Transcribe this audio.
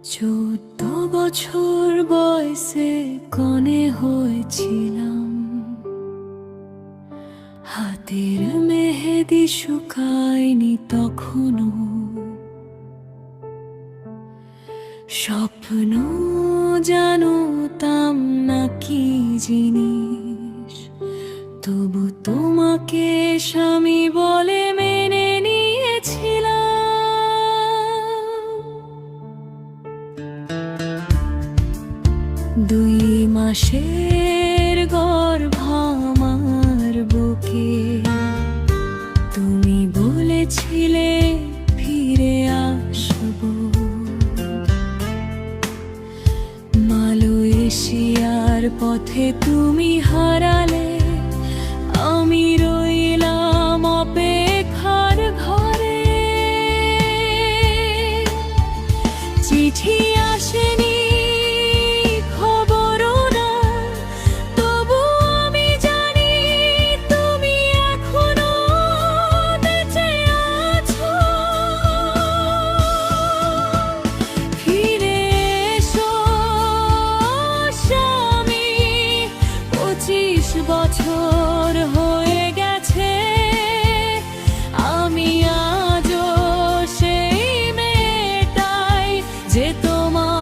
14 বছর বয়সে কনে হয়েছিলাম, হাতের মেহেদি শুকায়নি তখনো। স্বপ্ন জানতাম না কি জিনিস, তবু তোমাকে স্বামী বলে মেনে নিয়েছিলাম। 2 মাসের গর্ভ আমার বুকে, তুমি বলেছিলে ফিরে আসবো। মালয়েশিয়ার পথে তুমি হারালে, আমি রইলাম অপেক্ষার ঘরে। চিঠি